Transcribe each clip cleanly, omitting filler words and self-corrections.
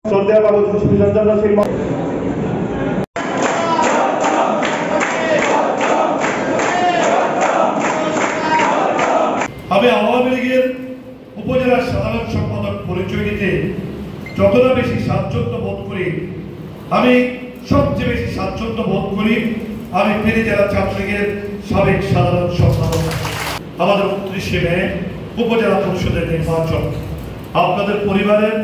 শ্রদ্ধেয় বাবু সুশীল আমি আওয়ামী লীগের উপজেলার সাধারণ সম্পাদক পরিচয় নিতে যতটা বেশি স্বাচ্ছন্দ্য বোধ করি, আমি সবচেয়ে বেশি স্বাচ্ছন্দ্য বোধ করি আমি ফেনী জেলা ছাত্রলীগের সাবেক সাধারণ সম্পাদক। আমাদের 29শে মে উপজেলা পরিষদের নির্বাচন। আপনাদের পরিবারের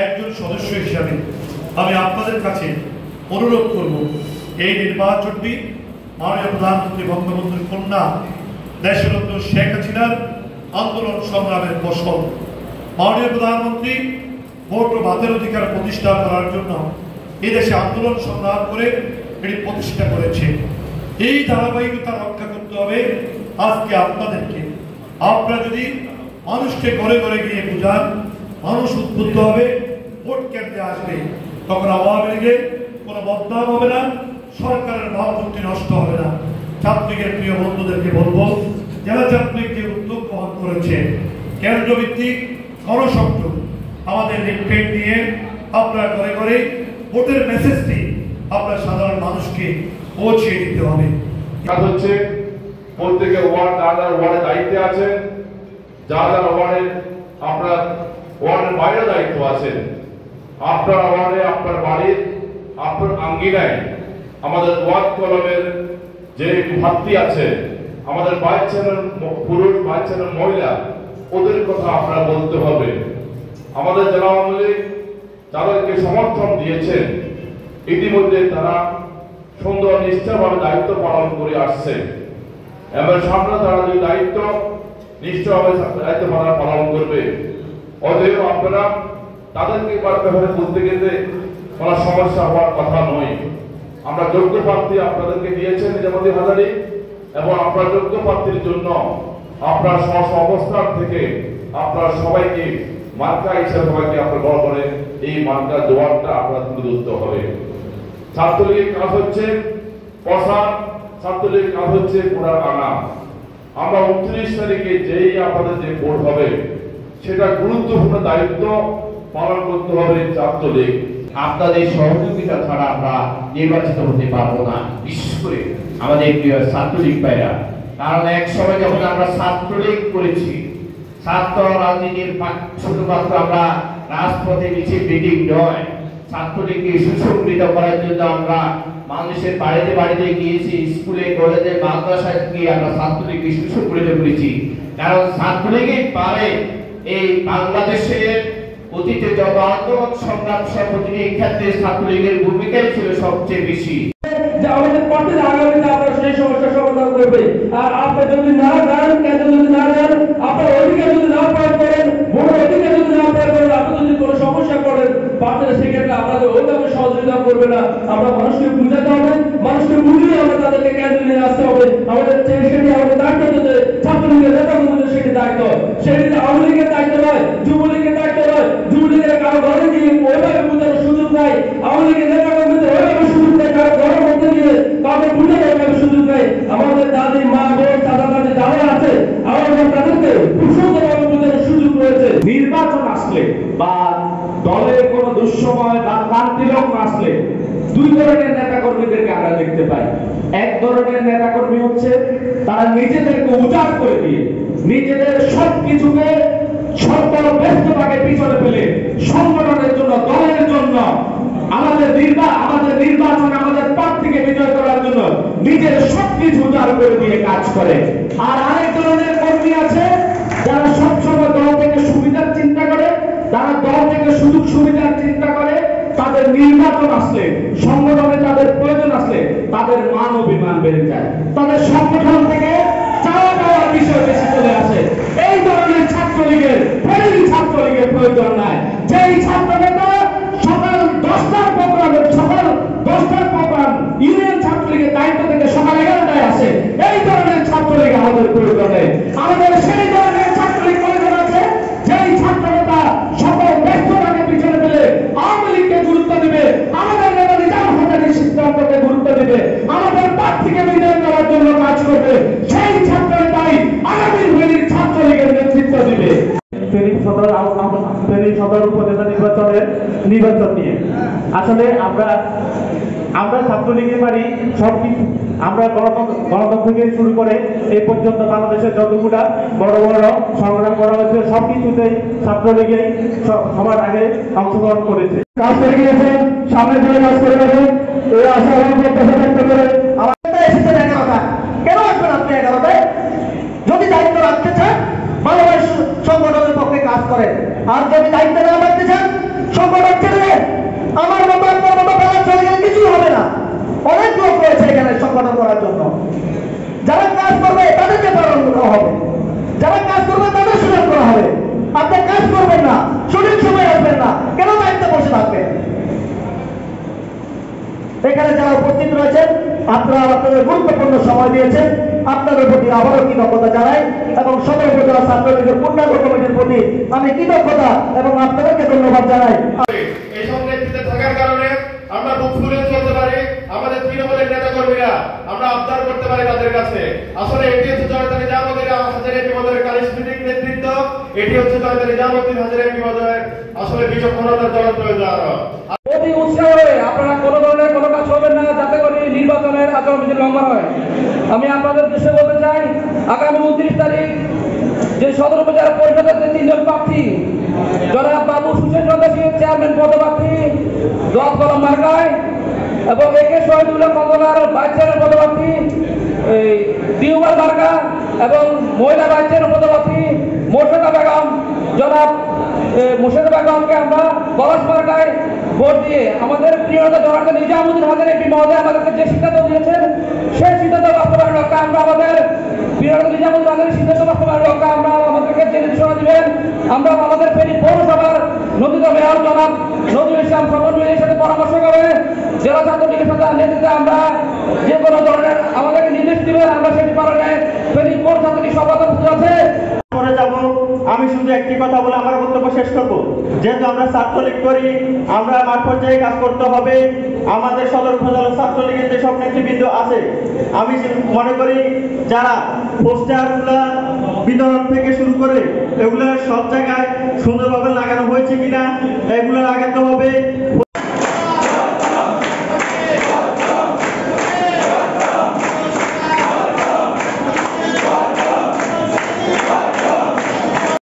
একজন সদস্য হিসাবে আমি আপনাদের কাছে অনুরোধ করব, এই নির্বাচনটি মাননীয় প্রধানমন্ত্রী বঙ্গবন্ধুর কন্যা দেশরত্ন শেখ হাসিনার আন্দোলন সংগ্রামের ফসল। মাননীয় প্রধানমন্ত্রী ভোট ও ভাতের অধিকার প্রতিষ্ঠা করার জন্য এই দেশে আন্দোলন সংগ্রাম করে এটি প্রতিষ্ঠা করেছে। এই ধারাবাহিকতা রক্ষা করতে হবে আজকে আপনাদেরকে। আপনারা যদি মানুষকে ঘরে ঘরে গিয়ে বুঝান, মানুষ উদ্বুদ্ধ হবে, ভোট কেন্দ্রে আসবে, তখন আওয়ামী লীগের কোনো বদনাম হবে না, সরকারের ভাবমূর্তি নষ্ট হবে না। ছাত্রলীগের প্রিয় বন্ধুদেরকে বলবো, জেলা ছাত্রলীগ যে উদ্যোগ গ্রহণ করেছে কেন্দ্রভিত্তিক গণসংযোগ, আমাদের লিফলেট নিয়ে আপনারা ঘরে ঘরে ভোটের মেসেজটি আপনার সাধারণ মানুষকে পৌঁছে দিতে হবে। কাজ হচ্ছে প্রত্যেকের ওয়ার্ড যারা ওয়ার্ডে দায়িত্বে আছেন, যারা ওয়ার্ডে আপনার ওয়ার্ডের বাইরে দায়িত্ব আছেন, আপনার ওয়ার্ডে আপনার বাড়ির আপনার আঙ্গিনায় আমাদের ওয়ার্ড কলমের যে ভাতৃ আছে, আমাদের বাচ্চাদের পুরুষ বাচ্চাদের মহিলা, ওদের কথা আপনারা বলতে হবে। আমাদের জেলা আওয়ামী লীগ যাদেরকে সমর্থন দিয়েছেন, ইতিমধ্যে তারা সুন্দর নিষ্ঠাভাবে দায়িত্ব পালন করে আসছে। এবার সামনে তারা যে দায়িত্ব নিষ্ঠাভাবে দায়িত্ব পালন করবে, অতএব আপনারা তাদেরকে ব্যাপারে বলতে গেলে কোনো সমস্যা হওয়ার কথা নয়। আমরা যোগ্য প্রার্থী আপনাদেরকে দিয়েছেন নিজামুদ্দিন হাজারী, এবং আপনার যোগ্য প্রার্থীর জন্য আপনার স্ব অবস্থান থেকে আপনার সবাইকে মার্কা হিসেবে সবাইকে আপনার বড় করে এই মার্কা জোয়ারটা আপনার তুলে ধরতে হবে। ছাত্রলীগের কাজ হচ্ছে প্রসার, ছাত্রলীগের কাজ হচ্ছে গোড়ার আনা। আমরা 29 তারিখে যেই আপনাদের যে ভোট হবে, সেটা গুরুত্বপূর্ণ দায়িত্ব পালন করতে হবে ছাত্রলীগ। আপনাদের সহযোগিতা ছাড়া আমরা নির্বাচিত হতে পারবো না, বিশেষ করে আমাদের প্রিয় ছাত্রলীগ ভাইরা। কারণ এক সময় যখন আমরা ছাত্রলীগ করেছি, ছাত্র রাজনীতির শুধুমাত্র আমরা রাজপথে মিছিল মিটিং নয়, ছাত্রলীগকে সুসংগঠিত করার জন্য আমরা মানুষের বাড়িতে বাড়িতে গিয়েছি, স্কুলে কলেজে মাদ্রাসায় গিয়ে আমরা ছাত্রলীগকে সুসংগঠিত করেছি। কারণ ছাত্রলীগই পারে এই বাংলাদেশের অতীতে যত আন্দোলন সংগ্রাম প্রতিটি ক্ষেত্রে ছাত্রলীগের ভূমিকাই ছিল সবচেয়ে বেশি। যে আমাদের পার্টির আগামীতে আপনারা সেই সমস্যার সমাধান করবে। আর আপনি যদি না যান, কেন্দ্র যদি না যান, আপনার অধিকার যদি না প্রয়োগ করেন, ভোটের অধিকার যদি না প্রয়োগ করেন, আপনি যদি কোনো সমস্যা করেন, পার্টিরা সেক্ষেত্রে আপনাদের ওইভাবে সহযোগিতা করবে না। আমরা মানুষকে বুঝাতে হবে, মানুষকে বুঝিয়ে আমরা তাদেরকে কেন্দ্রে নিয়ে আসতে হবে। আমাদের সেটি আমাদের দায়িত্ব, যে ছাত্রলীগের নেতা কর্মীদের সেটি দায়িত্ব, সেটি আওয়ামী লীগের দায়িত্ব নয়, যুবলীগের দায়িত্ব নয়। যুবলীগের কারো ঘরে গিয়ে ওইভাবে বুঝানোর সুযোগ নাই, আওয়ামী লীগের নেতা কর্মীদের ওইভাবে সুযোগ নেই, কারো ঘরের মধ্যে গিয়ে কাউকে বুঝানোর ওইভাবে সুযোগ নেই। আমাদের দাদি, মা, বোন, দাদা দাদি যারা আছে, আমাদের তাদেরকে খুব সুন্দরভাবে বুঝানোর সুযোগ রয়েছে। নির্বাচন আসলে বা দলের কোনো দুঃসময় বা ক্রান্তিলগ্ন আসলে দুই ধরনের নেতা কর্মীদেরকে আমরা দেখতে পাই। এক ধরনের নেতা কর্মী হচ্ছে তারা নিজেদেরকে উজাড় করে দিয়ে, নিজেদের সবকিছুকে সকল ব্যস্ততাকে পিছনে ফেলে সংগঠনের জন্য, দলের জন্য, আমাদের নির্বাচন আমাদের প্রার্থীকে বিজয় করার জন্য নিজের সবকিছু উজাড় করে দিয়ে কাজ করে। আর আরেক ধরনের কর্মী আছে যারা সবসময় দল থেকে সুবিধার চিন্তা করে, তারা দল থেকে সুযোগ সুবিধার চিন্তা করে। তাদের নির্বাচন আসলে, সংগঠনে তাদের প্রয়োজন আসলে তাদের মান অভিমান বেড়ে যায়, তাদের সংগঠন থেকে চাওয়া পাওয়ার বিষয় বেশি চলে আসে। এই ধরনের ছাত্রলীগের প্রয়োজন নাই। যেই ছাত্র নেতা সকাল 10টার প্রোগ্রাম ইউনিয়ন ছাত্রলীগের দায়িত্ব থেকে সকাল 11টায় আসে, এই ধরনের ছাত্রলীগ আমাদের প্রয়োজন নেই। আমাদের সেই ধরনের ছাত্রলীগ প্রয়োজন আছে, যেই ছাত্র নেতা সকল ব্যস্ততাকে পিছনে ফেলে আওয়ামী লীগকে গুরুত্ব দিবে, আমাদের নেতা নিজাম হাজারীর সিদ্ধান্তকে গুরুত্ব দিবে, আমাদের প্রার্থীকে বিজয় করার জন্য কাজ করবে। সেই ছাত্র নেতাই আগামী দিনের ছাত্রলীগের নেতৃত্ব দিবে। ফেনী সদর উপজেলা নির্বাচনের নির্বাচন নিয়ে। আসলে আমরা ছাত্রলীগের বাড়ি সব কিছু, আমরা গণতন্ত্র থেকে শুরু করে এই পর্যন্ত বাংলাদেশের যতগুলা বড় বড় সংগ্রাম করা হয়েছে সব কিছুতেই ছাত্রলীগেই সবার আগে অংশগ্রহণ করেছে, কাজ করে গিয়েছেন, সামনে দিয়ে কাজ করে গেছেন। এই আশা ব্যক্ত করে আমাদের এসেছেন 11টায়। কেন আসবেন আপনি 11টায়? যদি দায়িত্ব রাখতে চান বাংলাদেশ সংগঠনের পক্ষে কাজ করেন, আর যদি দায়িত্ব না রাখতে চান সংগঠন ছেড়ে দেন। আমার মতো আপনার মতো বেলা চলে গেলে কিছুই হবে না। অনেক লোক রয়েছে এখানে সংগঠন করার জন্য। যারা কাজ করবে তাদেরকে পালন করা হবে, যারা কাজ করবে তাদের সুযোগ করা হবে। আপনি কাজ করবেন না, সঠিক সময় আসবেন না, কেন দায়িত্বে বসে থাকবেন? এখানে যারা উপস্থিত রয়েছেন আপনারা আপনাদের গুরুত্বপূর্ণ সময় দিয়েছেন, আপনাদের প্রতি আবারও কৃতজ্ঞতা জানাই এবং সকল উপজেলা ছাত্রলীগের পূর্ণাঙ্গ কমিটির প্রতি আমি কৃতজ্ঞতা এবং আপনাদেরকে ধন্যবাদ জানাই। এইসব নেতৃত্বে থাকার কারণে আমরা বুক ফুলে চলতে পারি। আমাদের তৃণমূলের নেতা কর্মীরা আমরা আবদার করতে পারি তাদের কাছে। আসলে এটি হচ্ছে জয়তা নিজামুদ্দিন হাজার এমপি মহোদয়ের কারিশমাটিক নেতৃত্ব, এটি হচ্ছে জয়তা নিজামুদ্দিন হাজার এমপি মহোদয়ের আসলে বিচক্ষণতার জ্বলন্ত উদাহরণ। অতি উৎসাহ হয়ে আপনারা কোনো ধরনের কোনো কাজ করবেন না যাতে করে নির্বাচনের আচরণবিধি লঙ্ঘন হয়। আমি আপনাদের দৃশ্যে বলতে চাই, আগামী 29 তারিখ যে সদর উপজেলা পরিষদের যে 3 জন প্রার্থী, জনাব বাবু সুশেন চন্দ্র সিং চেয়ারম্যান পদপ্রার্থী দোয়াত কলম মার্কায় এবং একে শহীদুল্লাহ কন্দলার ভাইস চেয়ারম্যান পদপ্রার্থী দিউবার মার্কা এবং মহিলা ভাইস চেয়ারম্যান পদপ্রার্থী মোর্শেদা বেগম, জনাব মোর্শেদা বেগমকে আমরা পলাশ মার্কায় ভোট দিয়ে আমাদের প্রিয় জনাব নিজামুদ্দিন হাজার এমপি মহোদয় আমাদেরকে যে সিদ্ধান্ত দিয়েছেন সেই সিদ্ধান্ত বাস্তবায়নের লক্ষ্যে আমরা আমাদের প্রিয় নিজামুদ্দিন হাজারের সিদ্ধান্ত বাস্তবায়নের লক্ষ্যে আমরা আমাদেরকে যে নির্দেশনা দিবেন আমরা আমাদের ফেনী পৌরসভার নদীত মেয়র জনাব নজরুল ইসলাম সমন্বয়ের সাথে পরামর্শ করে জেলা ছাত্রলীগের সাথে নেতৃত্বে আমরা যে কোনো ধরনের আমাদেরকে নির্দেশ দিবেন আমরা সেটি পালনে ফেনী পৌর ছাত্রলীগ সভাপতি আছে করে যাব। আমি শুধু একটি কথা বলে আমার বক্তব্য শেষ করব। যেহেতু আমরা ছাত্রলীগ করি, আমরা মাঠ পর্যায়ে কাজ করতে হবে। আমাদের সদর উপজেলা ছাত্রলীগের যেসব নেতৃবৃন্দ আছে, আমি মনে করি যারা পোস্টারগুলা বিতরণ থেকে শুরু করে এগুলো সব জায়গায় সুন্দরভাবে লাগানো হয়েছে কিনা এগুলো লাগাতে হবে।